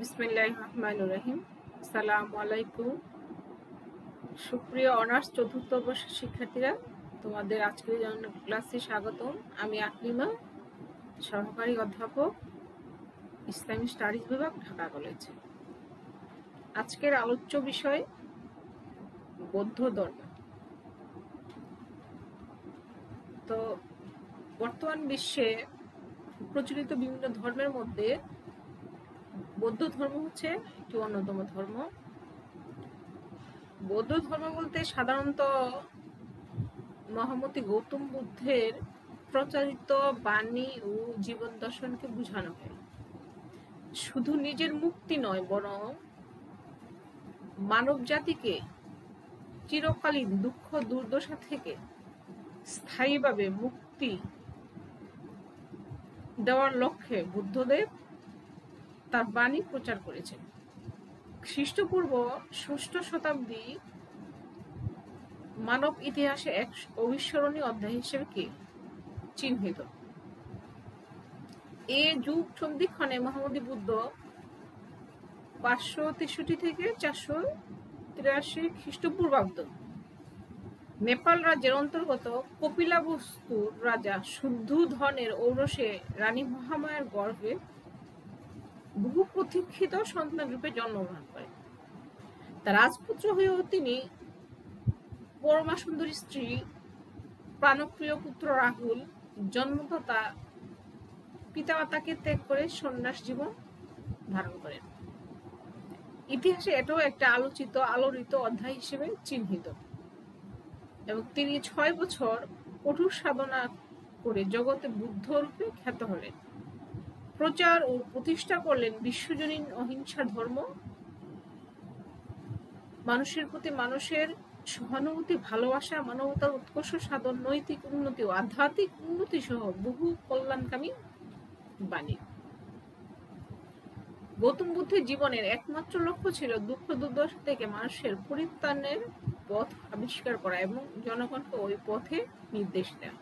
বিসমিল্লাহির রহমানির রহিম। আসসালামু আলাইকুম। সুপ্রিয় অনার্স চতুর্থ বর্ষের শিক্ষার্থীরা, তোমাদের আজকের ক্লাসে স্বাগতম। আমি আকলিমা, সহকারী অধ্যাপক, ইসলামিক স্টাডিজ বিভাগ, ঢাকা কলেজ। আজকের আলোচ্য বিষয় বৌদ্ধ ধর্ম। তো বর্তমান বিশ্বে প্রচলিত বিভিন্ন ধর্মের মধ্যে বৌদ্ধ ধর্ম হচ্ছে একটি অন্যতম ধর্ম। বৌদ্ধ ধর্ম বলতে সাধারণত মহামতি গৌতম বুদ্ধের প্রচারিত বাণী ও জীবন দর্শনকে বোঝানো হয়। শুধু নিজের মুক্তি নয়, বরং মানব জাতিকে চিরকালীন দুঃখ দুর্দশা থেকে স্থায়ীভাবে মুক্তি দেওয়ার লক্ষ্যে বুদ্ধদেব তার বাণী প্রচার করেছেন। খ্রিস্টপূর্ব ৬ষ্ঠ শতাব্দী মানব ইতিহাসে এক অবিস্মরণীয় অধ্যায় হিসেবে কি চিহ্নিত। এ যুগ সন্ধিক্ষণে মহামতি বুদ্ধ ৫৬৩ থেকে ৪৮৩ খ্রিস্টপূর্বাব্দ নেপাল রাজ্যের অন্তর্গত কপিলাবস্তুর রাজা শুদ্ধোধনের ঔরসে রানী মহামায়ার গর্ভে বহু প্রতীক্ষিত সন্তান রূপে জন্মগ্রহণ করেন। তার রাজপুত্র হয়েও তিনি পরমা সুন্দরী স্ত্রী প্রাণপ্রিয় পুত্র রাহুল জন্মদাতা পিতামাতাকে ত্যাগ করে সন্ন্যাস জীবন ধারণ করেন। ইতিহাসে এটাও একটা আলোড়িত অধ্যায় হিসেবে চিহ্নিত। এবং তিনি ৬ বছর কঠোর সাধনা করে জগতে বুদ্ধ রূপে খ্যাত হলেন। প্রচার ও প্রতিষ্ঠা করলেন বিশ্বজনীন অহিংসা ধর্ম। মানুষের প্রতি মানুষের সহানুভূতি, ভালোবাসা, মানবতার উৎকর্ষ সাধন, নৈতিক উন্নতি ও আধ্যাত্মিক উন্নতি সহ বহু কল্যাণকামী বাণী। গৌতম বুদ্ধের জীবনের একমাত্র লক্ষ্য ছিল দুঃখ দুর্দশা থেকে মানুষের পরিত্রাণের পথ আবিষ্কার করা এবং জনগণকে ওই পথে নির্দেশ দেওয়া।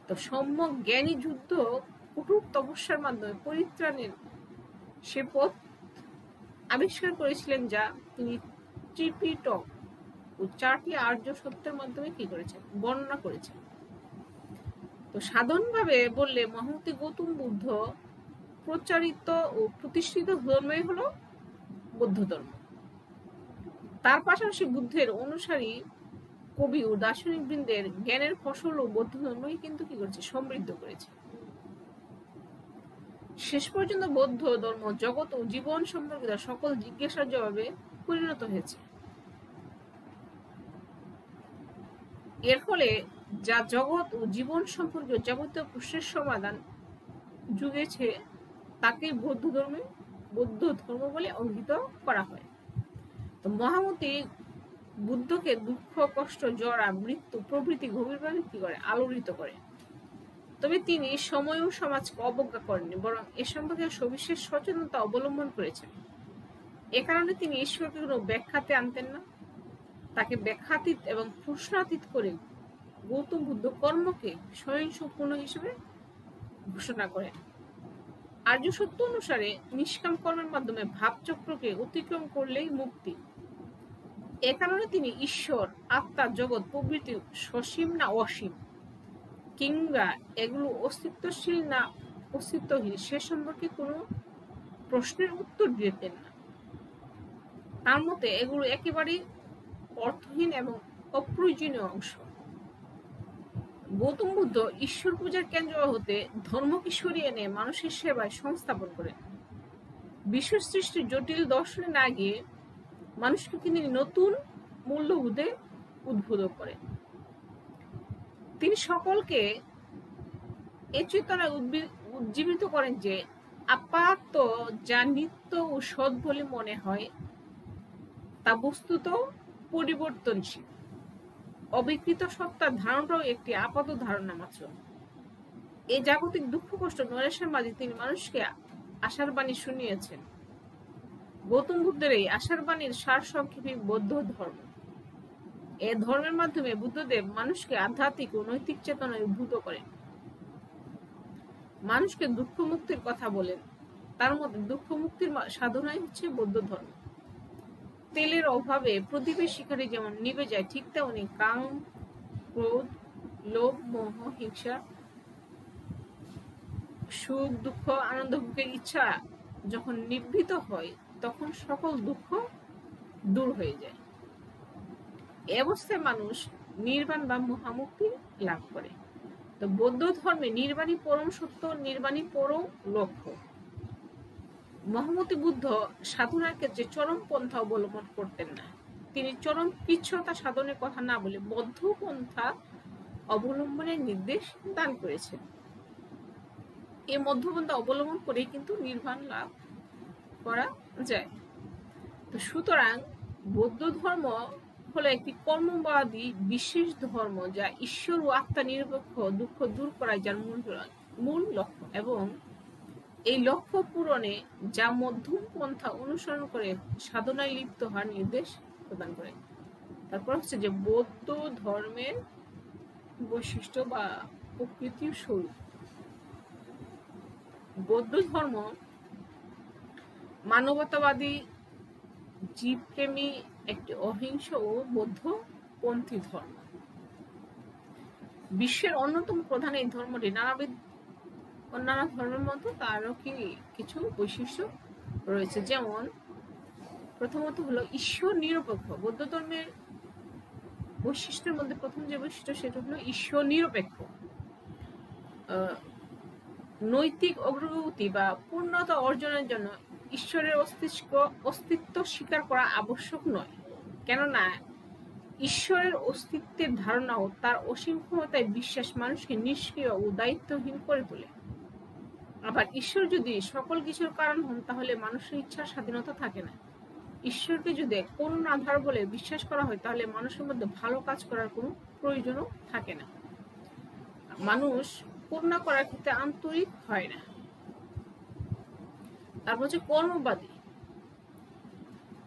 তো সম্যক জ্ঞানী যুদ্ধ কঠোর তপস্যার মাধ্যমে পরিত্রাণের সে পথ আবিষ্কার করেছিলেন, যা তিনি ত্রিপিটক ও 4টি আর্য সত্যের মাধ্যমে কি করেছেন, বর্ণনা করেছেন। তো সাধারণভাবে বললে মহামতি গৌতম বুদ্ধ প্রচারিত ও প্রতিষ্ঠিত ধর্মই হলো বৌদ্ধ ধর্ম। তার পাশাপাশি বুদ্ধের অনুসারী কবি ও দার্শনিক বৃন্দের জ্ঞানের ফসল ও বৌদ্ধ ধর্মই কিন্তু কি করেছে, সমৃদ্ধ করেছে। শেষ পর্যন্ত বৌদ্ধ ধর্ম জগৎ ও জীবন সম্পর্কিত সকল জিজ্ঞাসার জবাবে পরিণত হয়েছে। এর ফলে যা জগৎ ও জীবন সম্পর্কিত যাবতীয় প্রশ্নের সমাধান যুগেছে তাকে বৌদ্ধ ধর্ম বলে অভিহিত করা হয়। তো মহামতি বুদ্ধকে দুঃখ, কষ্ট, জরা, মৃত্যু প্রভৃতি গভীরভাবে কি করে, আলোড়িত করে। তবে তিনি সময় ও সমাজকে অবজ্ঞা করেননি, বরং এ সম্পর্কে সবিশেষ সচেতনতা অবলম্বন করেছেন। এ কারণে তিনি ঈশ্বরকে কোনো ব্যাখ্যাতে আনতেন না। তাকে ব্যাখ্যাতীত এবং প্রশ্নাতীত করে গৌতম বুদ্ধ কর্মকে স্বয়ংসম্পূর্ণ হিসেবে ঘোষণা করেন। আর্য সত্য অনুসারে নিষ্কাম কর্মের মাধ্যমে ভাবচক্রকে অতিক্রম করলেই মুক্তি। এ কারণে তিনি ঈশ্বর, আত্মা, জগৎ প্রভৃতি সসীম না অসীম, কিংবা এগুলো অস্তিত্বশীল না অস্তিত্বহীন সে সম্পর্কে কোনো প্রশ্নের উত্তর দিতেন না। তার মতে এগুলো একেবারেই অর্থহীন এবং অপ্রয়োজনীয় অংশ। গৌতম বুদ্ধ ঈশ্বর পূজার কেন্দ্র হতে ধর্মকে সরিয়ে এনে মানুষের সেবায় সংস্থাপন করেন। বিশ্ব সৃষ্টির জটিল দর্শনে না গিয়ে মানুষকে তিনি নতুন মূল্যবোধে উদ্বুদ্ধ করেন। তিনি সকলকে এ চেতনায় উজ্জীবিত করেন যে আপাত যা নিত্য ও সৎ বলে মনে হয় তা বস্তুত পরিবর্তনশীল। অবিকৃত সত্তার ধারণাটাও একটি আপাত ধারণা মাত্র। এই জাগতিক দুঃখ কষ্ট নৈরাশ্যের মাঝে তিনি মানুষকে আশার বাণী শুনিয়েছেন। গৌতম বুদ্ধের এই আশার বাণীর সার সংক্ষেপে বৌদ্ধ ধর্ম। এ ধর্মের মাধ্যমে বুদ্ধদেব মানুষকে আধ্যাত্মিক ও নৈতিক চেতনায় উদ্বুদ্ধ করেন। মানুষকে দুঃখ মুক্তির কথা বলেন। তার মধ্যে দুঃখ মুক্তির সাধনাই হচ্ছে বৌদ্ধ ধর্ম। তেলের অভাবে প্রদীপের শিখারে যেমন নিভে যায়, ঠিক তেমনি কাম, ক্রোধ, লোভ, মোহ, হিংসা, সুখ, দুঃখ, আনন্দ ভোগের ইচ্ছা যখন নিবৃত হয় তখন সকল দুঃখ দূর হয়ে যায়। এ অবস্থায় মানুষ নির্বাণ বা মহামুক্তি লাভ করে। তো বৌদ্ধ ধর্মে নির্বাণী পরম সত্য, নির্বাণী পরম লক্ষ্য। মহামতি বুদ্ধ সাধনার ক্ষেত্রে চরম পন্থা অবলম্বন করতেন না। তিনি চরম কৃচ্ছ্রতা সাধনের কথা না বলে বদ্ধ পন্থা অবলম্বনের নির্দেশ দান করেছেন। এই মধ্যপন্থা অবলম্বন করে কিন্তু নির্বাণ লাভ করা যায়। তো সুতরাং বৌদ্ধ ধর্ম হলো একটি কর্মবাদী বিশেষ ধর্ম, যা ঈশ্বর ও আত্মা নিরপেক্ষ দুঃখ দূর করায় যার মূল লক্ষ্য, এবং এই লক্ষ্য পূরণে যা মধ্যম পন্থা অনুসরণ করে সাধনায় লিপ্ত হওয়ার নির্দেশ প্রদান করে। তারপর হচ্ছে যে বৌদ্ধ ধর্মের বৈশিষ্ট্য বা প্রকৃতির স্বরূপ। বৌদ্ধ ধর্ম মানবতাবাদী, জীবপ্রেমী, একটি অহিংস ও বৌদ্ধপন্থী ধর্ম। বিশ্বের অন্যতম প্রধান এই ধর্মটি নানাবিধ অন্যান্য ধর্মের মতো তারও কিছু বৈশিষ্ট্য রয়েছে। যেমন প্রথমত হলো ঈশ্বর নিরপেক্ষ। বৌদ্ধ ধর্মের বৈশিষ্ট্যের মধ্যে প্রথম যে বৈশিষ্ট্য সেটা হলো ঈশ্বর নিরপেক্ষ। নৈতিক অগ্রগতি বা পূর্ণতা অর্জনের জন্য ঈশ্বরের অস্তিত্ব স্বীকার করা আবশ্যক নয়, কেননা ঈশ্বরের অস্তিত্বের ধারণা ও তার অসীম ক্ষমতায় বিশ্বাস মানুষকে নিষ্ক্রিয় ও দায়িত্বহীন করে তোলে। আবার ঈশ্বর যদি সকল কিছুর কারণ হন, তাহলে মানুষের ইচ্ছার স্বাধীনতা থাকে না। ঈশ্বরকে যদি করুণ আধার বলে বিশ্বাস করা হয়, তাহলে মানুষের মধ্যে ভালো কাজ করার কোনো প্রয়োজনও থাকে না। মানুষ করুণা করার ক্ষেত্রে আন্তরিক হয় না। তারপর হচ্ছে কর্মবাদী।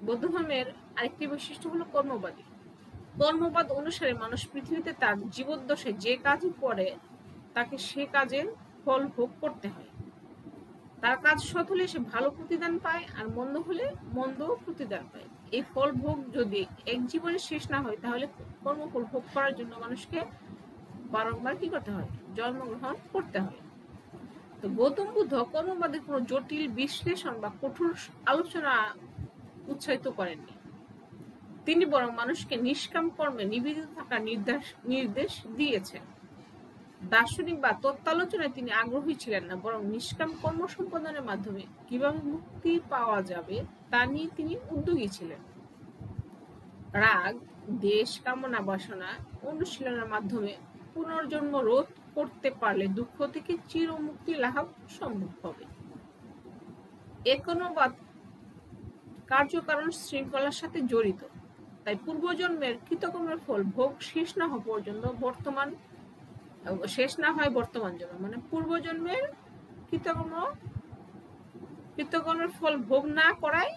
বৌদ্ধ ধর্মের আরেকটি বৈশিষ্ট্য হলো কর্মবাদী। কর্মবাদ অনুসারে মানুষ পৃথিবীতে তার জীবদ্দশায় যে কাজই করে তাকে সে কাজের ফল ভোগ করতে হয়। তার কাজ সৎ হলে সে ভালো প্রতিদান পায়, আর মন্দ হলে মন্দ প্রতিদান পায়। এই ফল ভোগ যদি এক জীবনে শেষ না হয়, তাহলে কর্মফল ভোগ করার জন্য মানুষকে বারংবার কি করতে হয়? জন্মগ্রহণ করতে হয়। তো গৌতম বুদ্ধ কর্মবাদের কোনো জটিল বিশ্লেষণ বা কঠোর আলোচনা উৎসাহিত করেননি। তিনি বরং মানুষকে নিষ্কাম কর্মে নিবেদিত থাকার নির্দেশ দিয়েছেন। দার্শনিক বা তত্ত্বালোচনায় তিনি আগ্রহী ছিলেন না, বরং নিষ্কাম কর্ম সম্পাদনের মাধ্যমে কিভাবে মুক্তি পাওয়া যাবে তা নিয়ে তিনি উদ্যোগী ছিলেন। রাগ, দেশ, কামনা, বাসনা অনুশীলনের মাধ্যমে পুনর্জন্ম রোধ করতে পারলে দুঃখ থেকে চিরমুক্তি লাভ সম্ভব হবে। একনবাদ কার্যকারণ শৃঙ্খলার সাথে জড়িত, তাই পূর্বজন্মের কৃতকর্মের ফল ভোগ শেষ না হয় বর্তমান জন্ম, মানে পূর্বজন্মের কৃতকর্মের ফল ভোগ না করাই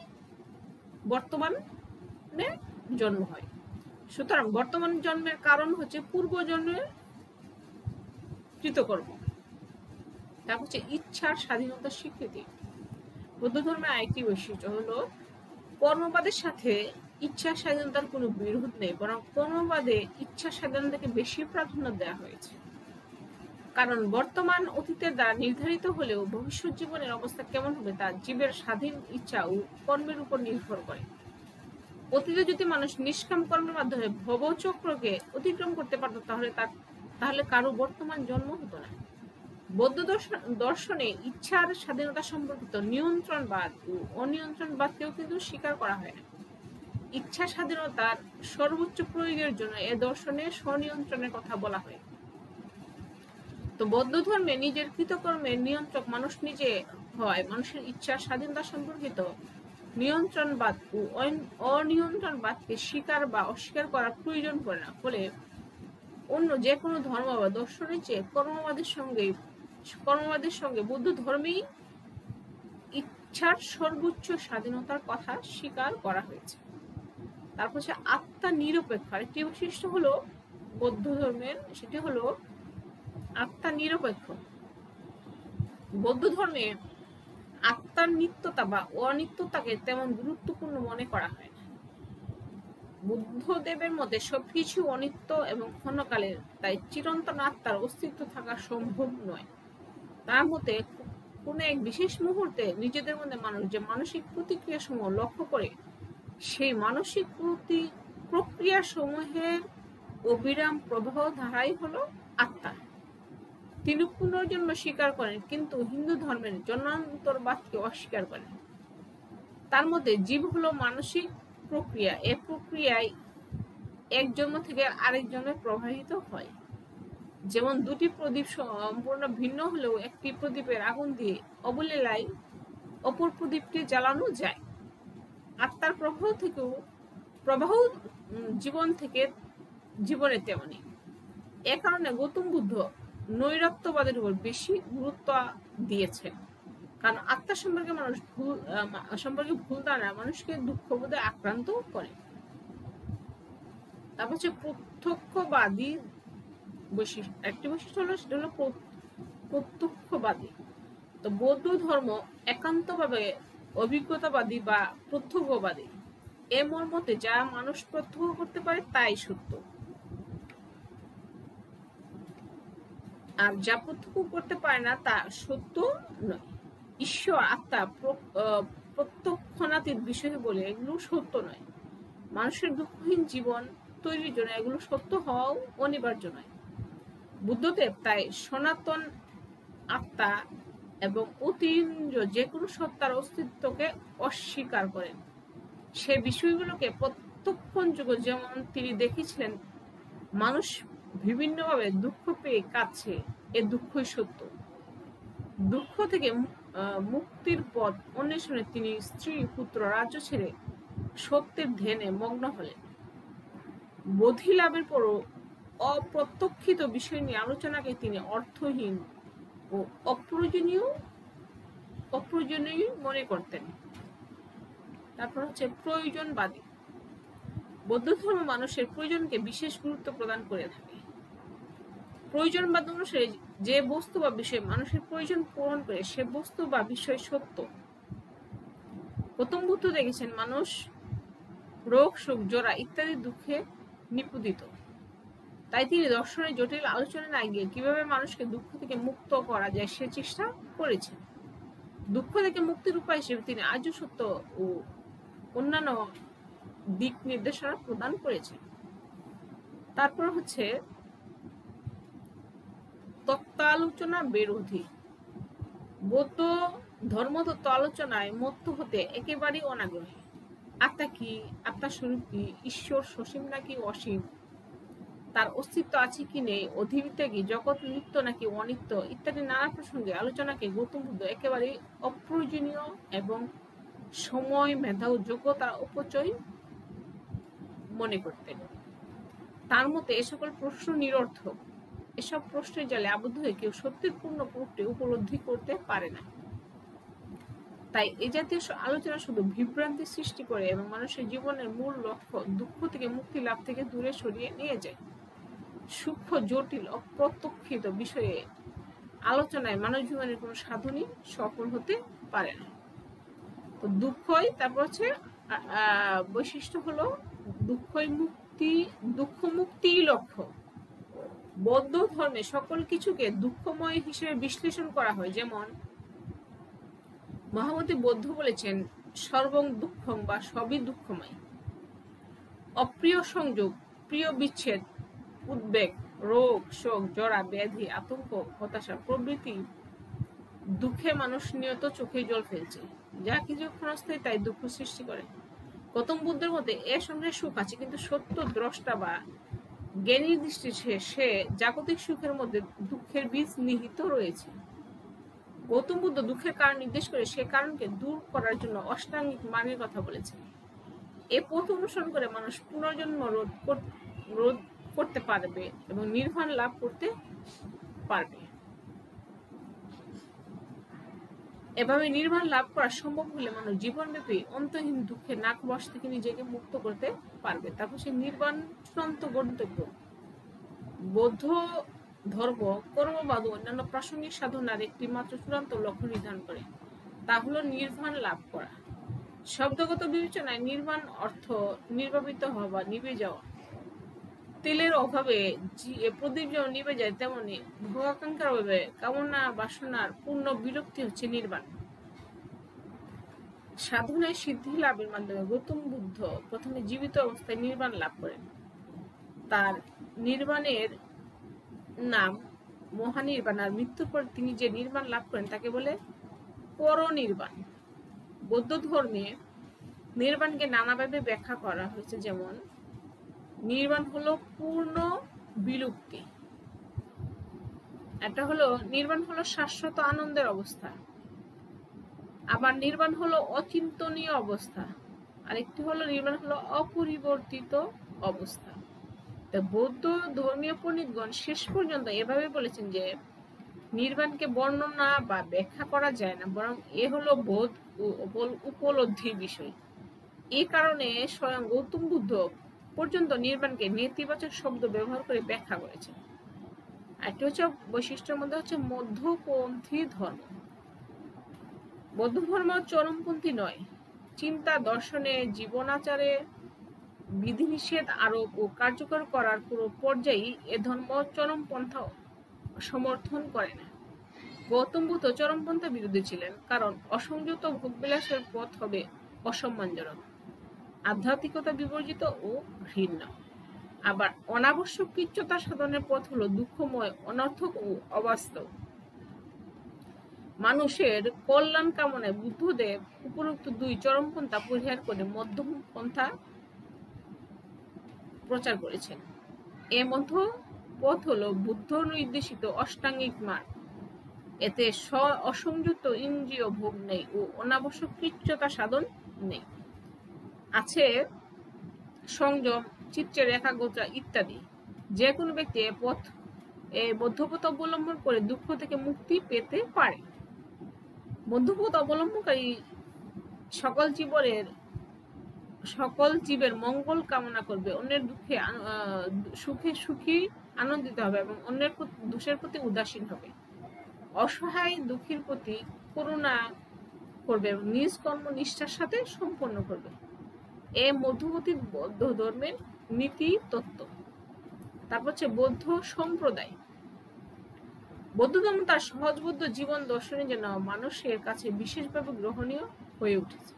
বর্তমানে জন্ম হয়। সুতরাং বর্তমান জন্মের কারণ হচ্ছে পূর্বজন্মের কৃতকর্ম। তারপর হচ্ছে ইচ্ছার স্বাধীনতার স্বীকৃতি। বৌদ্ধ ধর্মের আরেকটি বৈশিষ্ট্য হলো কর্মবাদের সাথে ইচ্ছা স্বাধীনতার কোনো বিরোধ নেই, বরং কর্মবাদে ইচ্ছা স্বাধীনতাকে বেশি প্রাধান্য দেওয়া হয়েছে। কারণ বর্তমান অতীতের দ্বারা নির্ধারিত হলেও ভবিষ্যৎ জীবনের অবস্থা কেমন হবে তা জীবের স্বাধীন ইচ্ছা ও কর্মের উপর নির্ভর করে। অতীতে যদি মানুষ নিষ্কাম কর্মের মাধ্যমে ভবচক্রকে অতিক্রম করতে পারত, তাহলে কারো বর্তমান জন্ম হতো না। বৌদ্ধ দর্শনে ইচ্ছার স্বাধীনতা সম্পর্কিত নিয়ন্ত্রণবাদ ও অনিয়ন্ত্রণবাদকেও কিন্তু স্বীকার করা হয় না। ইচ্ছা স্বাধীনতার সর্বোচ্চ প্রয়োগের জন্য এ দর্শনে স্বনিয়ন্ত্রণের কথা বলা হয়। তো বৌদ্ধ ধর্মে নিজের কৃতকর্মের নিয়ন্ত্রক মানুষ নিজে হয়। মানুষের ইচ্ছার স্বাধীনতা সম্পর্কিত নিয়ন্ত্রণবাদ ও অনিয়ন্ত্রণবাদকে স্বীকার বা অস্বীকার করার প্রয়োজন পড়ে না। ফলে অন্য যে কোনো ধর্ম বা দর্শনের চেয়ে কর্মবাদের সঙ্গে বৌদ্ধ ধর্মেই ইচ্ছার সর্বোচ্চ স্বাধীনতার কথা স্বীকার করা হয়েছে। তারপর হচ্ছে আত্মা নিরপেক্ষ। আরেকটি বৈশিষ্ট্য হলো বৌদ্ধ ধর্মের, সেটি হলো আত্মা নিরপেক্ষ। বৌদ্ধ ধর্মে আত্মার নিত্যতা বা অনিত্যতাকে তেমন গুরুত্বপূর্ণ মনে করা হয় না। বুদ্ধদেবের মতে সবকিছু অনিত্য এবং ক্ষণকালের, তাই চিরন্তন আত্মার অস্তিত্ব থাকা সম্ভব নয়। তার মতে কোনো এক বিশেষ মুহূর্তে নিজেদের মধ্যে মানুষ যে মানসিক প্রতিক্রিয়া সমূহ লক্ষ্য করে, সেই মানসিক প্রক্রিয়া সমূহের অবিরাম প্রবাহ ধারাই হলো আত্মা। তিনি পুনর্জন্ম স্বীকার করেন, কিন্তু হিন্দু ধর্মের জন্মান্তরবাদকে অস্বীকার করেন। তার মধ্যে জীব হলো মানসিক প্রক্রিয়া, এ প্রক্রিয়ায় এক জন্ম থেকে আরেক জন্মে প্রবাহিত হয়। যেমন দুটি প্রদীপ সম্পূর্ণ ভিন্ন হলেও একটি প্রদীপের আগুন দিয়ে অবলীলায় অপর প্রদীপটি জ্বালানো যায়। আত্মার প্রবাহ জীবন থেকে জীবনে তেমনি। এ কারণে গৌতম বুদ্ধ নৈরাত্যবাদের উপর বেশি গুরুত্ব দিয়েছেন, কারণ আত্মা সম্পর্কে ভুল ধারণা মানুষকে দুঃখবোধে আক্রান্ত করে। তারপর হচ্ছে প্রত্যক্ষবাদী বৈশিষ্ট্য। একটি বৈশিষ্ট্য হলো সেটা হলো প্রত্যক্ষবাদী। তো বৌদ্ধ ধর্ম একান্তভাবে অভিজ্ঞতাবাদী বা প্রত্যক্ষবাদী। এ মর্মতে যা মানুষ প্রত্যক্ষ করতে পারে তাই সত্য, আর যা প্রত্যক্ষ করতে পারে না তা সত্য নয়। ঈশ্বর, আত্মা প্রত্যক্ষাতীত বিষয় বলে এগুলো সত্য নয়। মানুষের দুঃখহীন জীবন তৈরির জন্য এগুলো সত্য হওয়াও অনিবার্য নয়। বুদ্ধদেব তাই সনাতন আত্মা এবং অতীন্দ্র যে কোনো সত্তার অস্তিত্বকে অস্বীকার করেন। সে বিষয়গুলোকে প্রত্যক্ষযোগ্য, যেমন তিনি দেখেছিলেন মানুষ বিভিন্নভাবে দুঃখ পেয়ে কাঁদছে, এ দুঃখই সত্য। দুঃখ থেকে মুক্তির পথ অন্বেষণে তিনি স্ত্রী পুত্র রাজ্য ছেড়ে সত্যের ধ্যানে মগ্ন হলেন। বোধি লাভের পরও অপ্রত্যক্ষিত বিষয় নিয়ে আলোচনাকে তিনি অর্থহীন ও অপ্রয়োজনীয় মনে করতেন। তারপর হচ্ছে প্রয়োজনবাদী। বৌদ্ধ ধর্ম মানুষের প্রয়োজনকে বিশেষ গুরুত্ব প্রদান করে থাকে। প্রয়োজনবাদ অনুসারে যে বস্তু বা বিষয় মানুষের প্রয়োজন পূরণ করে সে বস্তু বা বিষয় সত্য। গৌতম বুদ্ধ দেখেছেন মানুষ রোগ, শোক, জরা ইত্যাদি দুঃখে নিপীড়িত। তাই তিনি দর্শনের জটিল আলোচনা না গিয়ে কিভাবে মানুষকে দুঃখ থেকে মুক্ত করা যায় সে চেষ্টা করেছেন। দুঃখ থেকে মুক্তির উপায় হিসেবে তিনি আর্য সত্য ও অন্যান্য দিক নির্দেশনা প্রদান করেছেন। তারপর হচ্ছে তত্ত্বালোচনা বিরোধী। বৌদ্ধ ধর্মতত্ত্ব আলোচনায় মত্ত হতে একেবারেই অনাগ্রহী। আত্মা কি, আত্মার স্বরূপ কি, ঈশ্বর সসীম নাকি অসীম, তার অস্তিত্ব আছে কি নেই, অধিবিদ্যা কি, জগৎ নিত্য নাকি অনিত্য ইত্যাদি নানা প্রসঙ্গে আলোচনাকে গৌতম বুদ্ধ একেবারেই অপ্রয়োজনীয় এবং সময়, মেধা ও যোগ্যতার অপচয় মনে করতেন। তার মতে এ সকল প্রশ্ন নিরর্থক। এসব প্রশ্নের জালে আবদ্ধ হয়ে কেউ সত্যের পূর্ণ প্রকৃতি উপলব্ধি করতে পারে না। তাই এই জাতীয় আলোচনা শুধু বিভ্রান্তি সৃষ্টি করে এবং মানুষের জীবনের মূল লক্ষ্য দুঃখ থেকে মুক্তি লাভ থেকে দূরে সরিয়ে নিয়ে যায়। সূক্ষ্ম, জটিল, অপ্রত্যক্ষিত বিষয়ে আলোচনায় মানব জীবনের কোনো সাধনই সফল হতে পারে না। তো দুঃখই, তারপর হচ্ছে বৈশিষ্ট্য হলো দুঃখ মুক্তি লক্ষ্য। বৌদ্ধ ধর্মে সকল কিছুকে দুঃখময় হিসেবে বিশ্লেষণ করা হয়। যেমন মহামতি বৌদ্ধ বলেছেন সর্বং দুঃখং বা সবই দুঃখময়। অপ্রিয় সংযোগ, প্রিয় বিচ্ছেদ, উদ্বেগ, রোগ, শোক, জরা, ব্যাধি, আতঙ্ক, হতাশা প্রভৃতি দুঃখে মানুষ নিয়ত চোখে জল ফেলছে, যা কিছু ক্ষণস্থায়ী তাই দুঃখ সৃষ্টি করে। গৌতম বুদ্ধের মতে এর সঙ্গে সুখ আছে, কিন্তু সত্য দ্রষ্টা বা জ্ঞানীর দৃষ্টিতে সে জাগতিক সুখের মধ্যে দুঃখের বীজ নিহিত রয়েছে। গৌতম বুদ্ধ দুঃখের কারণ নির্দেশ করে সে কারণকে দূর করার জন্য অষ্টাঙ্গিক মার্গের কথা বলেছেন। এ পথ অনুসরণ করে মানুষ পুনর্জন্ম রোধ করতে পারবে এবং নির্বাণ লাভ করতে পারবে। এভাবে নির্বাণ লাভ করা সম্ভব হলে মানুষ জীবনব্যাপী অন্তহীন দুঃখের নাকবশ থেকে নিজেকে মুক্ত করতে পারবে। তারপর সে নির্বাণ চূড়ান্ত গন্তব্য। বৌদ্ধ ধর্ম কর্মবাদ ও অন্যান্য প্রাসঙ্গিক সাধনার একটি মাত্র চূড়ান্ত লক্ষ্য নির্ধারণ করে। তা হলো নির্বাণ লাভ করা। শব্দগত বিবেচনায় নির্বাণ অর্থ নির্বাপিত হওয়া বা নিভে যাওয়া। তেলের অভাবে প্রদীপ যেমন নিভে যায়, তেমনি ভোগাকাঙ্ক্ষার অভাবে কামনা বাসনার পূর্ণ বিরক্তি হচ্ছে নির্বাণ। সাধনায় সিদ্ধি লাভের মাধ্যমে গৌতম বুদ্ধ প্রথমে জীবিত অবস্থায় নির্বাণ লাভ করেন। তার নির্বাণের নাম মহানির্বাণ, আর মৃত্যুর পর তিনি যে নির্বাণ লাভ করেন তাকে বলে পরনির্বাণ। বৌদ্ধ ধর্মে নির্বাণকে নানাভাবে ব্যাখ্যা করা হয়েছে, যেমন নির্বাণ হলো পূর্ণ বিলুপ্তি, একটা হলো নির্বাণ হলো শাশ্বত আনন্দের অবস্থা, আবার নির্বাণ হলো অচিন্তনীয় অবস্থা, আরেকটি হলো নির্বাণ হলো অপরিবর্তিত অবস্থা। বৌদ্ধ ধর্মীয় পণ্ডিতগণ শেষ পর্যন্ত এভাবে বলেছেন যে নির্বাণকে বর্ণনা বা ব্যাখ্যা করা যায় না, বরং এ হলো বোধ ও উপলব্ধির বিষয়। এই কারণে স্বয়ং গৌতম বুদ্ধ পর্যন্ত নির্বাণকে নেতিবাচক শব্দ ব্যবহার করে ব্যাখ্যা করেছেন। একটি হচ্ছে বৈশিষ্ট্যের মধ্যে হচ্ছে মধ্যপন্থী ধর্ম। বৌদ্ধ ধর্ম চরমপন্থী নয়। চিন্তা, দর্শনে, জীবনাচারে বিধিনিষেধ আরোপ ও কার্যকর করার পুরো পর্যায়েই এ ধর্ম চরমপন্থা সমর্থন করে না। গৌতম বুদ্ধ চরমপন্থা বিরোধী ছিলেন, কারণ অসংযত ভোগবিলাসের পথ হবে অসম্মানজনক, আধ্যাত্মিকতা বিবর্জিত ও ঘৃণ্য। আবার অনাবশ্যক কৃচ্ছতা সাধনের পথ হলো দুঃখময়, অনর্থক ও অবাস্তব। মানুষের কল্যাণ কামনায় বুদ্ধদেব উপরোক্ত দুই চরমপন্থা পরিহার করে মধ্যম পন্থা প্রচার করেছেন। এ মধ্য পথ হলো বুদ্ধ নির্দেশিত অষ্টাঙ্গিক মার্গ। এতে অসংযুক্ত ইন্দ্রিয় ভোগ নেই ও অনাবশ্যক কৃচ্ছতা সাধন নেই। আছে সংযম, চিত্তের একাগ্রতা ইত্যাদি। যে কোনো ব্যক্তি মধ্যপথ অবলম্বন করে দুঃখ থেকে মুক্তি পেতে পারে। মধ্যপথ অবলম্বনকারী সকল জীবের মঙ্গল কামনা করবে, অন্যের সুখে সুখী আনন্দিত হবে এবং অন্যের দোষের প্রতি উদাসীন হবে, অসহায় দুঃখীর প্রতি করুণা করবে এবং নিজ কর্ম নিষ্ঠার সাথে সম্পন্ন করবে। এ মধ্যবর্তী বৌদ্ধ ধর্মের নীতি তত্ত্ব। তারপর হচ্ছে বৌদ্ধ সম্প্রদায়। বৌদ্ধ ধর্ম তার সহজবোধ্য জীবন দর্শনের জন্য মানুষের কাছে বিশেষভাবে গ্রহণীয় হয়ে উঠেছে।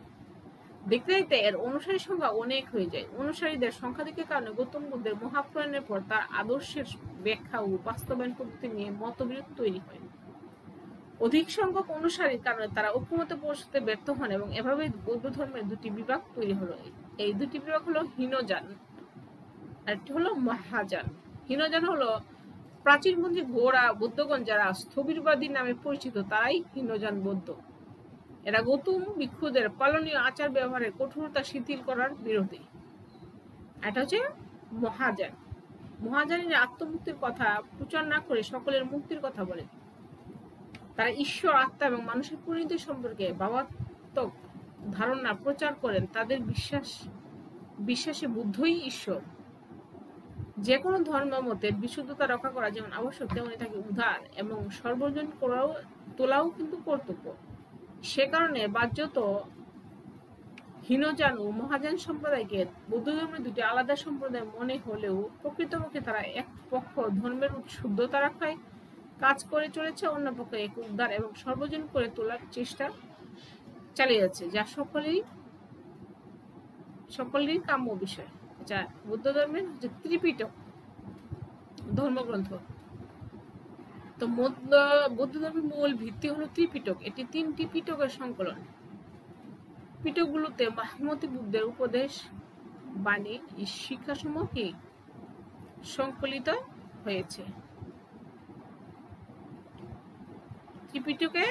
দেখতে দেখতে এর অনুসারীর সংখ্যা অনেক হয়ে যায়। অনুসারীদের সংখ্যাধিকের কারণে গৌতম বুদ্ধের মহাপ্রয়াণের পর তার আদর্শের ব্যাখ্যা ও বাস্তবায়ন পদ্ধতি নিয়ে মতবিরোধ তৈরি হয়। অধিক সংখ্যক অনুসারীর কারণে তারা ঐক্যমতে পৌঁছতে ব্যর্থ হন এবং এভাবে বৌদ্ধ ধর্মের দুটি বিভাগ তৈরি হলো। এই দুটি বিভাগ হলো হীনযান আর একটি হলো মহাযান। হীনযান হলো প্রাচীনপন্থী ঘোড়া বৌদ্ধগণ যারা স্থবিরবাদী নামে পরিচিত, তারাই হীনযান বৌদ্ধ। এরা গৌতম ভিক্ষুদের পালনীয় আচার ব্যবহারের কঠোরতা শিথিল করার বিরোধী। এটা হচ্ছে মহাযান। মহাযানীরা আত্মমুক্তির কথা প্রচার না করে সকলের মুক্তির কথা বলেন। তারা ঈশ্বর, আত্মা এবং মানুষের পরিণতি সম্পর্কে ভাবাত্মক ধারণা প্রচার করেন। তাদের বিশ্বাসে বুদ্ধই ঈশ্বর। যে কোনো ধর্ম মতের বিশুদ্ধতা রক্ষা করা যেমন আবশ্যক, তেমনি তাকে উদ্ধার এবং সর্বজন তোলাও কিন্তু কর্তব্য। সে কারণে বাহ্যত হীনযান ও মহাযান সম্প্রদায়কে বৌদ্ধ ধর্মের দুটি আলাদা সম্প্রদায় মনে হলেও প্রকৃতপক্ষে তারা এক পক্ষ ধর্মের শুদ্ধতা রক্ষায় কাজ করে চলেছে, অন্য পক্ষে এক উদ্ধার এবং সর্বজন করে তোলার চেষ্টা চালিয়ে যাচ্ছে, যা সকলেরই কাম্য বিষয়। যা বৌদ্ধ ধর্মের হচ্ছে ত্রিপিটক ধর্মগ্রন্থ। তো বৌদ্ধ ধর্মের মূল ভিত্তি হলো ত্রিপিটক। এটি 3টি পিটকের সংকলন। পিটকগুলোতে মাহমতি বুদ্ধের উপদেশ বাণী শিক্ষাসমূহ সংকলিত হয়েছে। ত্রিপিটকে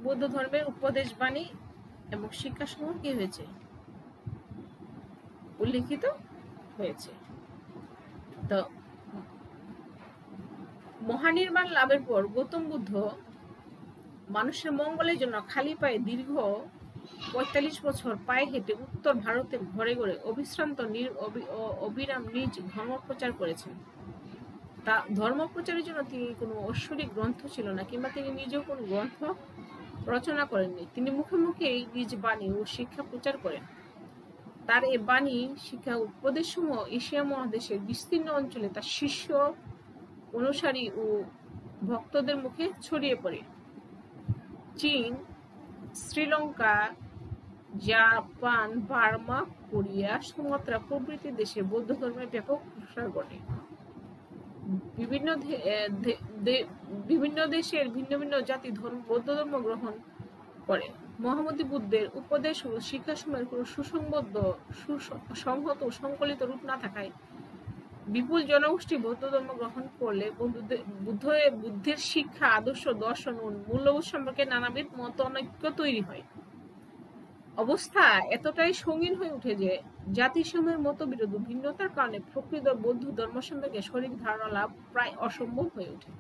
বৌদ্ধ ধর্মের উপদেশ বাণী এবং শিক্ষাসমূহ কি হয়েছে উল্লেখিত হয়েছে। তো মহানির্বাণ লাভের পর গৌতম বুদ্ধ মানুষের মঙ্গলের জন্য খালি পায়ে দীর্ঘ 45 বছর পায়ে হেঁটে উত্তর ভারতের ঘরে ঘরে অবিরাম নিজ ধর্ম প্রচার করেছেন। তা ধর্ম প্রচারের জন্য তিনি কোনো ঐশ্বরিক গ্রন্থ ছিল না, কিংবা তিনি নিজেও কোনো গ্রন্থ রচনা করেননি। তিনি মুখে মুখেই নিজ বাণী ও শিক্ষা প্রচার করেন। তার এই বাণী, শিক্ষা, উপদেশসমূহ এশিয়া মহাদেশের বিস্তীর্ণ অঞ্চলে তার শিষ্য, অনুসারী ও ভক্তদের মুখে ছড়িয়ে পড়ে। চীন, Sri Lanka, Japan, Burma, Korea, Sumatra প্রভৃতি দেশে বৌদ্ধ ধর্মের ব্যাপক প্রসার ঘটে। বিভিন্ন দেশের ভিন্ন ভিন্ন জাতি বৌদ্ধ ধর্ম গ্রহণ করে। মহামতি বুদ্ধের উপদেশ ও শিক্ষাসমূহের কোনো সুসংবদ্ধ, সংহত ও সংকলিত রূপ না থাকায় বিপুল জনগোষ্ঠী বৌদ্ধ ধর্ম গ্রহণ করলে বুদ্ধের শিক্ষা, আদর্শ, দর্শন ও মূল্যবোধ সম্পর্কে নানাবিধ মত অনৈক্য তৈরি হয়। অবস্থা এতটাই সঙ্গীন হয়ে ওঠে যে জাতিসমূহের মতবিরোধ ও ভিন্নতার কারণে প্রকৃত বৌদ্ধ ধর্ম সম্পর্কে সঠিক ধারণা লাভ প্রায় অসম্ভব হয়ে ওঠে।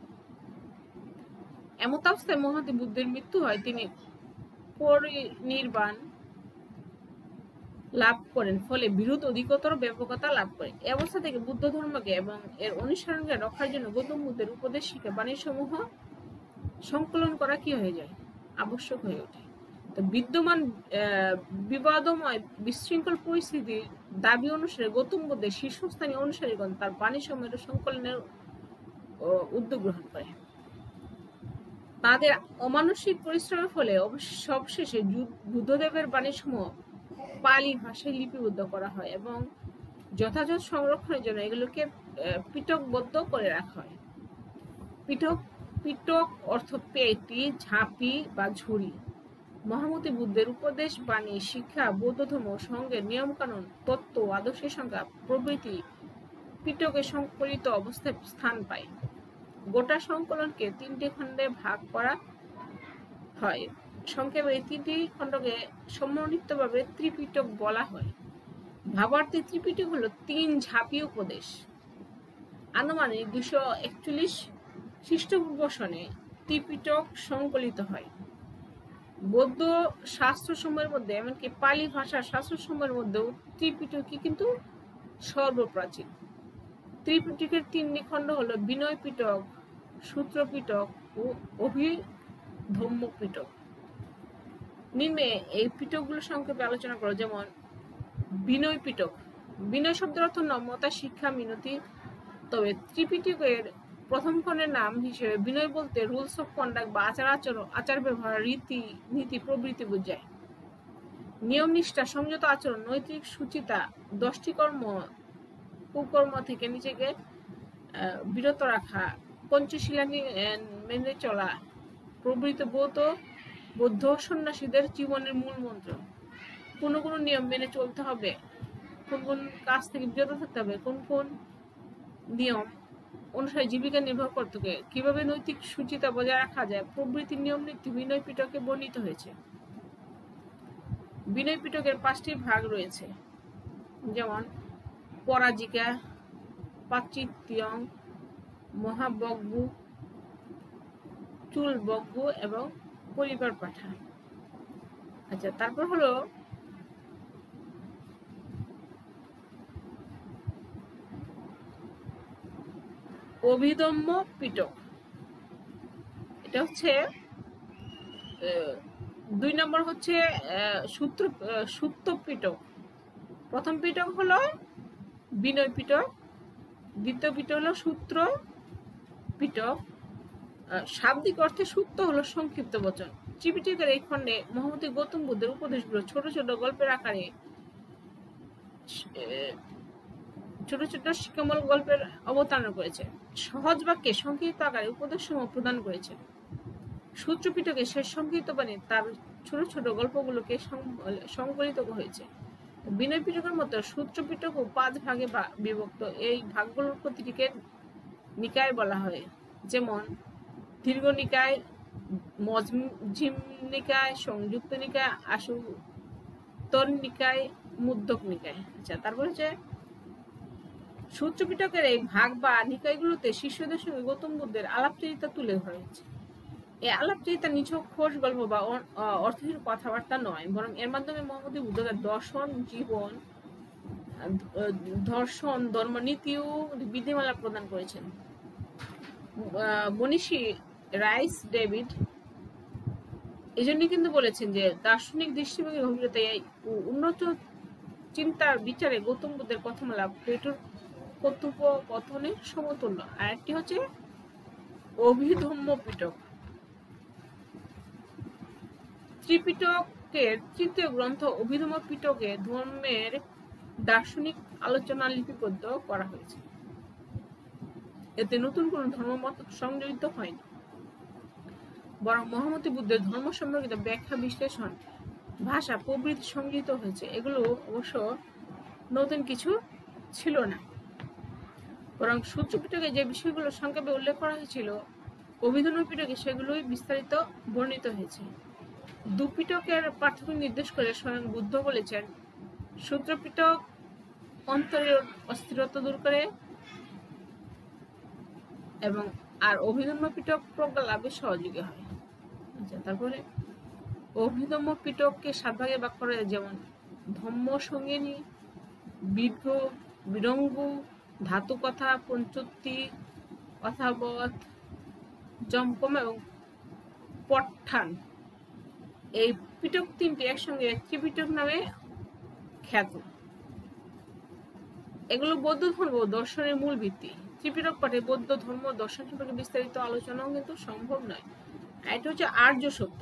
এমত অবস্থায় মহামতি বুদ্ধের মৃত্যু হয়। তিনি পরিনির্বাণ লাভ করেন, ফলে বিরোধ অধিকতর ব্যাপকতা লাভ করে। এই অবস্থা থেকে বুদ্ধ ধর্মকে এবং এর অনুসরণকে রক্ষার জন্য গৌতম বুদ্ধের উপদেশ, শিক্ষা, বাণী সমূহ সংকলন করা কি হয়ে যায়? আবশ্যক হয়ে ওঠে। তো বিদ্যমান বিবাদময় বিশৃঙ্খল পরিস্থিতির দাবি অনুসারে গৌতম বুদ্ধের শীর্ষস্থানীয় অনুসারীগণ তার বাণী সমূহের সংকলনের উদ্যোগ গ্রহণ করে। তাদের অমানসিক পরিশ্রমের ফলে সবশেষে বুদ্ধদেবের বাণী সমূহ পালি ভাষায় লিপিবদ্ধ করা হয় এবং যথাযথ সংরক্ষণের জন্য এগুলোকে পিটকবদ্ধ করে রাখা হয়। পিটক অর্থ পেটি, ঝাঁপি বা ঝুড়ি। মহামতি বুদ্ধের উপদেশ, বাণী, শিক্ষা, বৌদ্ধ ধর্ম, সঙ্গের নিয়মকানুন, তত্ত্ব, আদর্শের সংজ্ঞা প্রভৃতি পিটকে সংকলিত অবস্থায় স্থান পায়। গোটা সংকলনকে 3টি খণ্ডে ভাগ করা হয়। সংক্ষেপে এই 3টি খণ্ডকে সম্মিলিতভাবে ত্রিপিটক বলা হয়। ভাবার্থে ত্রিপিটক হলো 3 ঝাঁপি উপদেশ। আনুমানিক 241 খ্রিস্টপূর্ব সনে ত্রিপিটক সংকলিত হয়। বৌদ্ধ শাস্ত্রসমূহের মধ্যে, এমনকি পালি ভাষার শাস্ত্রসমূহের মধ্যেও ত্রিপিটকই কিন্তু সর্বপ্রাচীন। ত্রিপিটকের 3টি খণ্ড হলো বিনয় পিটক, সূত্র পিটক ও অভিধম্ম পিটক। নিম্নে এই পিটকগুলো সংক্ষেপে আলোচনা করো। যেমন বিনয় পিটক। বিনয় শব্দের অর্থ নম্রতা, শিক্ষা, মিনতি। তবে ত্রিপিটকের প্রথম খণ্ডের নাম হিসেবে বিনয় বলতে রুলস অফ কন্ডাক্ট বা আচার ব্যবহার, রীতি নীতি প্রভৃতি বোঝায়। নিয়ম নিষ্ঠা, সংযত আচরণ, নৈতিক সুচিতা, 10টি কুকর্ম থেকে নিজেকে বিরত রাখা, পঞ্চশীলা মেনে চলা প্রভৃতি বৌদ্ধ সন্ন্যাসীদের জীবনের মূল মন্ত্র। কোন কোন নিয়ম মেনে চলতে হবে, কোন কোন কাজ থেকে বিরত থাকতে হবে, কোন কোন নিয়ম অনুসারে জীবিকা নির্বাহ করতে হবে, কিভাবে নৈতিক সুচিতা বজায় রাখা যায় প্রভৃতি নিয়ম নীতি বিনয় পিটকে বর্ণিত হয়েছে। বিনয় পিটকের 5টি ভাগ রয়েছে, যেমন পরাজিকা, পাচিত্যং, মহাবজ্ঞ, চুলবজ্ঞ এবং পরিবার পাঠা। আচ্ছা, তারপর হলো অভিধম্ম পিটক। এটা হচ্ছে 2 নম্বর হচ্ছে সূত্র পিটক। প্রথম পিটক হলো বিনয় পিটক, দ্বিতীয় পিটক হলো সূত্র পিটক। শাব্দিক অর্থে সূত্র হলো সংক্ষিপ্ত বচন। ত্রিপিটকের এই খণ্ডে মহামতি গৌতম বুদ্ধের উপদেশগুলো ছোট ছোট গল্পের আকারে, ছোট ছোট শিক্ষামূলক গল্পের অবতারণা করেছে। সহজ বাক্যে সংক্ষিপ্ত আকারে উপদেশসমূহ প্রদান করেছে। সূত্র পিটকে শেষ সংক্ষিপ্ত বাণী তার ছোট ছোট গল্পগুলোকে সংকলিত হয়েছে। বিনয় পিটকের মতো সূত্র পিটকও 5 ভাগে বিভক্ত। এই ভাগগুলোর প্রতিটিকে নিকায় বলা হয়, যেমন দীর্ঘ নিকায়, মজঝিম নিকায়, সংযুক্ত নিকায়, আশুতর নিকায়, মুদ্দক নিকায়। আচ্ছা, তারপর হচ্ছে সূত্র পিটকের এই ভাগ বা নিকায়গুলোতে শিষ্যদের সঙ্গে গৌতম বুদ্ধের আলাপচারিতা তুলে ধরা হয়েছে। এই আলাপচারিতা নিছক খোশ গল্প বা অর্থহীন কথাবার্তা নয়, বরং এর মাধ্যমে মহামতি বুদ্ধ তার দর্শন, জীবন দর্শন, ধর্মনীতি ও বিধিমালা প্রদান করেছেন। মনীষী রাইস ডেভিড এই জন্যই কিন্তু বলেছেন যে দার্শনিক দৃষ্টিভঙ্গি গভীরতায় উন্নত চিন্তার বিচারে গৌতম বুদ্ধের কথামালা প্লেটোর কথোপকথনের সমতুল্য। আর একটি হচ্ছে অভিধম্ম পিটক। ত্রিপিটকের তৃতীয় গ্রন্থ অভিধম্ম পিটকে ধর্মের দার্শনিক আলোচনা লিপিবদ্ধ করা হয়েছে। এতে নতুন কোন ধর্মমত সংযোজিত হয়নি, বরং মহামতি বুদ্ধের ধর্ম সম্পর্কিত ব্যাখ্যা, বিশ্লেষণ, ভাষা প্রভৃতি সংযোজিত হয়েছে। এগুলো অবশ্য নতুন কিছু ছিল না, বরং সূত্র পিটকে যে বিষয়গুলো সংক্ষেপে উল্লেখ করা হয়েছিল অভিধম্ম পিটকে সেগুলোই বিস্তারিত বর্ণিত হয়েছে। দুপিটকের পার্থক্য নির্দেশ করে স্বয়ং বুদ্ধ বলেছেন, সূত্র পিটক অন্তরের অস্থিরতা দূর করে এবং আর অভিধম্ম পিটক প্রজ্ঞা লাভে সহযোগী হয়। আচ্ছা, তারপরে অভিধম্ম পিটককে 7 ভাগে ভাগ করা যায়, যেমন ধম্ম সঙ্গিনী, বির্ঘ, বিরঙ্গু, ধাতু কথা, পঞ্চুক্তি, কথাবৎ, জমকম এবং পট্ঠান। এই পিটক তিনটি একসঙ্গে ত্রিপিটক নামে খ্যাত। এগুলো বৌদ্ধ ধর্ম দর্শনের মূল ভিত্তি। ত্রিপিটক পাঠে বৌদ্ধ ধর্ম দর্শন সম্পর্কে বিস্তারিত আলোচনাও কিন্তু সম্ভব নয়। এটা হচ্ছে আর্য সত্য।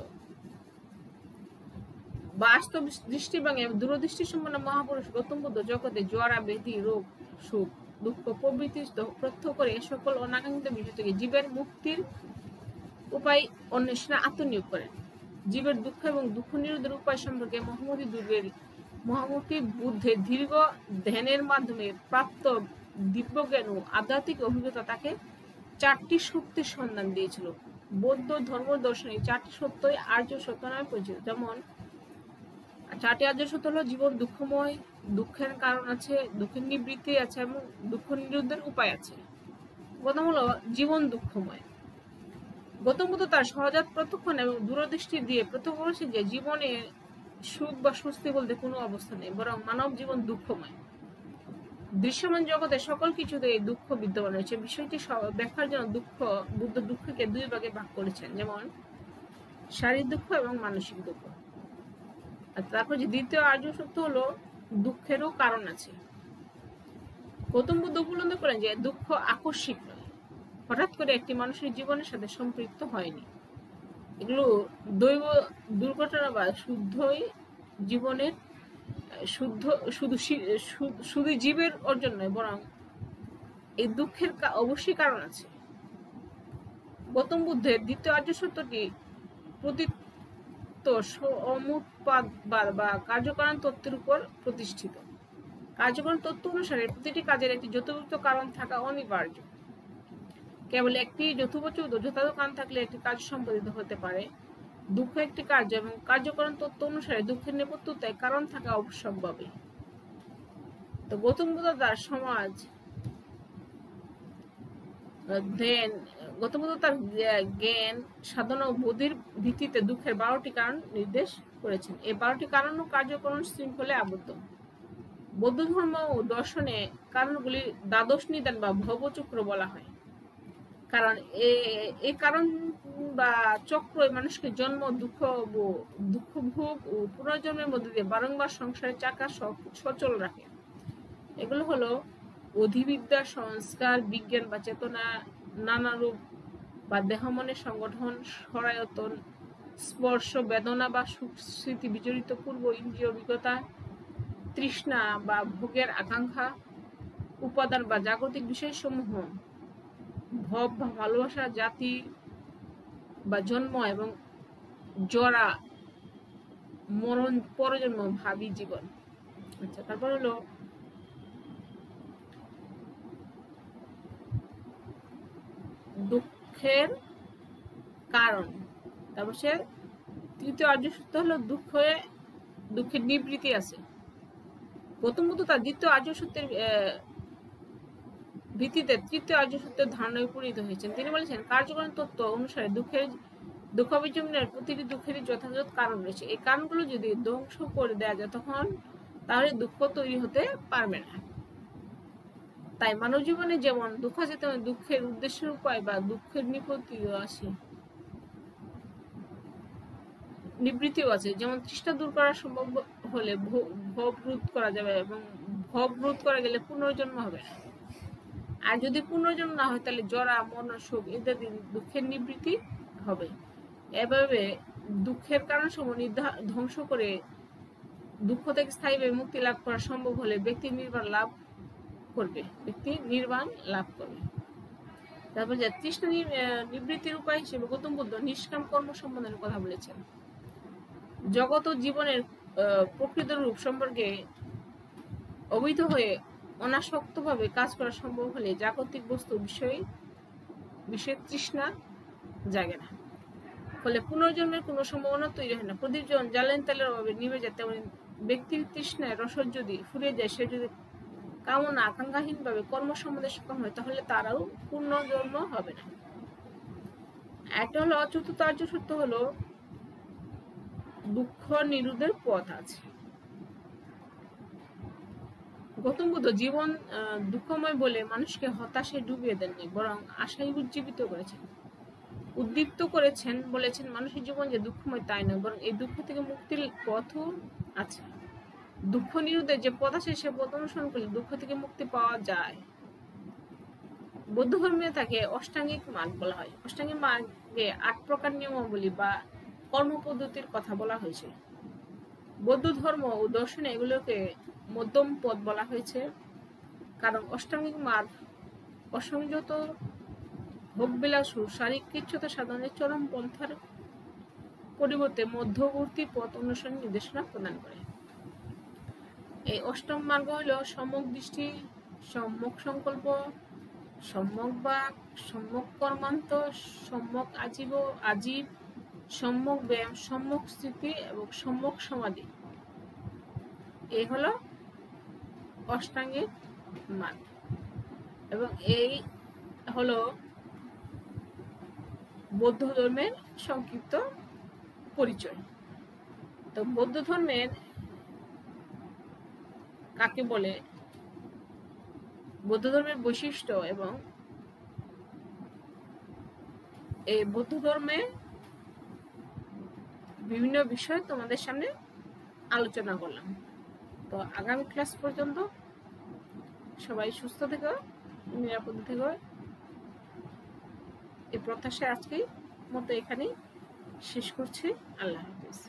বাস্তব দৃষ্টিভঙ্গি এবং দূরদৃষ্টি সম্পন্ন মহাপুরুষ গৌতম বুদ্ধ জগতে জরা, ব্যাধি, রোগ, সুখ, দুঃখ প্রভৃতি প্রত্যক্ষ করে এ সকল অনাকাঙ্ক্ষিত বিষয় থেকে জীবের মুক্তির উপায় অন্বেষণে আত্মনিয়োগ করেন। জীবের দুঃখ এবং দুঃখ নিরোধের উপায় সম্পর্কে মহামতি বুদ্ধের দীর্ঘ ধ্যানের মাধ্যমে প্রাপ্ত দিব্যজ্ঞান ও আধ্যাত্মিক অভিজ্ঞতা তাকে 4টি সত্যের সন্ধান দিয়েছিল। বৌদ্ধ ধর্ম দর্শনে 4টি সত্যই আর্য সত্য নামে পরিচিত। যেমন 4টি আর্য সত্য হলো জীবন দুঃখময়, দুঃখের কারণ আছে, দুঃখের নিবৃত্তি আছে এবং দুঃখ নিরোধের উপায় আছে। প্রথম হলো জীবন দুঃখময়। গৌতম বুদ্ধ তার সহজাত প্রত্যক্ষণ এবং দূরদৃষ্টি দিয়ে প্রত্যক্ষ করেছেন যে জীবনে সুখ বা স্বস্তি বলতে কোনো অবস্থা নেই, বরং মানব জীবন দুঃখময়। দৃশ্যমান জগতে সকল কিছুতে এই দুঃখ বিদ্যমান রয়েছে। বিষয়টি ব্যাখ্যার জন্য বুদ্ধ দুঃখকে 2 ভাগে ভাগ করেছেন, যেমন শারীরিক দুঃখ এবং মানসিক দুঃখ। আর তারপর যে দ্বিতীয় আর্য সত্য হলো দুঃখেরও কারণ আছে। গৌতম বুদ্ধ উপলব্ধি করেন যে দুঃখ আকস্মিক নয়, হঠাৎ করে একটি মানুষের জীবনের সাথে সম্পৃক্ত হয়নি। এগুলো দৈব দুর্ঘটনা বা শুদ্ধই জীবনের শুধু জীবের অর্জন নয়, বরং এই দুঃখের অবশ্যই কারণ আছে। গৌতম বুদ্ধের দ্বিতীয় আর্য সত্যটি প্রতীত সমুৎপাদবাদ বা কার্যকারণ তত্ত্বের উপর প্রতিষ্ঠিত। কার্যকারণ তত্ত্ব অনুসারে প্রতিটি কাজের একটি যথোপযুক্ত কারণ থাকা অনিবার্য। কেবল একটি যথোপযুক্ত যথাযথ কারণ থাকলে একটি কাজ সম্পাদিত হতে পারে। দুঃখ একটি কার্য এবং কার্যকারণ তত্ত্ব অনুসারে দুঃখের নেপথ্যতায় কারণ থাকা অবশ্যম্ভাবী। তো গৌতম বুদ্ধ তার জ্ঞান, সাধনা ও বুদ্ধির ভিত্তিতে দুঃখের 12টি কারণ নির্দেশ করেছেন। এই 12টি কারণ ও কার্যকারণ শৃঙ্খলে আবদ্ধ। বৌদ্ধ ধর্ম ও দর্শনে কারণগুলি দ্বাদশ নিদান বা ভবচক্র বলা হয়, কারণ এই কারণ বা চক্র মানুষকে জন্ম, দুঃখ ভোগ ও পুনর্জন্মের মধ্যে দিয়ে বারংবার সংসারের চাকা সচল রাখে। এগুলো হলো অধিবিদ্যা, সংস্কার, বিজ্ঞান বা চেতনা, নানা রূপ বা দেহ মনের সংগঠন, সরায়তন, স্পর্শ, বেদনা বা সুখ স্মৃতি বিজড়িত পূর্ব ইন্দ্রিয় অভিজ্ঞতা, তৃষ্ণা বা ভোগের আকাঙ্ক্ষা, উপাদান বা জাগতিক বিষয়সমূহ, ভব বা ভালোবাসা, জাতি বা জন্ম এবং জরা, মরণ, পরজন্ম, ভাবী জীবন। আচ্ছা, তারপর হলো দুঃখের কারণ। তারপর সে তৃতীয় আর্য সত্য হলো দুঃখের নিবৃত্তি আছে। গৌতম বুদ্ধ তার দ্বিতীয় আর্য সত্যের ভিত্তিতে তৃতীয় আর্য সত্যের ধারণায় উপনীত হয়েছেন। তিনি বলেছেন, কার্যকারণ তত্ত্ব অনুসারে দুঃখাভিযোগের প্রতিটি দুঃখেরই যথাযথ কারণ রয়েছে। এই কারণগুলো যদি ধ্বংস করে দেওয়া যায় তাহলে দুঃখ তৈরি হতে পারবে না। তাই মানব জীবনে যেমন দুঃখ আছে তেমন দুঃখের উদ্দেশ্যের উপায় বা দুঃখের নিবৃত্তিও আছে। যেমন তৃষ্ণা দূর করা সম্ভব হলে ভব রোধ করা যাবে, এবং ভব রোধ করা গেলে পুনর্জন্ম হবে না। আর যদি পুনর্জন্ম না হয় তাহলে জরা, মরণ, শোক ইত্যাদি দুঃখের নিবৃত্তি হবে। এভাবে দুঃখের কারণ সমূহ ধ্বংস করে দুঃখ থেকে স্থায়ীভাবে মুক্তি লাভ করা সম্ভব হলে ব্যক্তি নির্বাণ লাভ করবে। তারপর যে তৃষ্ণা নিবৃত্তির উপায় হিসেবে গৌতম বুদ্ধ নিষ্কাম কর্ম সম্বন্ধে কথা বলেছেন। জগৎ ও জীবনের প্রকৃত রূপ সম্পর্কে অবহিত হয়ে অনাসক্তভাবে কাজ করা সম্ভব হলে জাগতিক বস্তু বিষয়ে তৃষ্ণা জাগে না, ফলে পুনর্জন্মের কোনো সম্ভাবনা তৈরি হয় না। প্রদীপ যখন জ্বালানি তেলের অভাবে নিভে যায়, তেমন ব্যক্তির তৃষ্ণায় রসদ যদি ফুরিয়ে যায়, সে যদি কামনা আকাঙ্ক্ষাহীন ভাবে কর্ম সম্বন্ধে সক্ষম হয়, তাহলে তারাও পুনর্জন্ম হবে না। একটা হলো চতুর্থ আর্য সত্য হলো দুঃখ নিরোধের পথ আছে। গৌতম বুদ্ধ জীবন দুঃখময় বলে মানুষকে হতাশে ডুবিয়ে দেননি, বরং আশায় উদ্দীপ্ত করেছেন। বলেছেন মানুষের জীবন যে দুঃখময় তাই নয়, বরং এই দুঃখ থেকে মুক্তির পথও আছে। দুঃখ নিরোধের যে পথ আছে সে পথ অনুসরণ করলে দুঃখ থেকে মুক্তি পাওয়া যায়। বৌদ্ধ ধর্মে তাকে অষ্টাঙ্গিক মার্গ বলা হয়। অষ্টাঙ্গিক মার্গে ৮ প্রকার নিয়মাবলী বা কর্মপদ্ধতির কথা বলা হয়েছে। বৌদ্ধ ধর্ম ও দর্শনে এগুলোকে মধ্যম পথ বলা হয়েছে, কারণ অষ্টাঙ্গিক মার্গ অসংযত ভোগবিলাস ও শারীরিক কৃচ্ছতা সাধনের চরম পন্থার পরিবর্তে মধ্যবর্তী পথ অনুসরণ নির্দেশনা প্রদান করে। এই অষ্টম মার্গ হল সম্যক দৃষ্টি, সম্যক সংকল্প, সম্যক বাক, সম্যক কর্মান্ত, সম্যক আজীব, সম্যক ব্যায়াম, সম্যক স্থিতি এবং সম্যক সমাধি। এই হলো অষ্টাঙ্গিক মার্গ, এবং এই হলো বৌদ্ধ ধর্মের সংক্ষিপ্ত পরিচয়। তো বৌদ্ধ ধর্মের কাকে বলে, বৌদ্ধ ধর্মের বৈশিষ্ট্য, এবং এই বৌদ্ধ ধর্মে বিভিন্ন বিষয় তোমাদের সামনে আলোচনা করলাম। তো আগামী ক্লাস পর্যন্ত সবাই সুস্থ থেকো, নিরাপদ থেকো, এই প্রত্যাশায় আজকের মতো এখানেই শেষ করছি। আল্লাহ হাফেজ।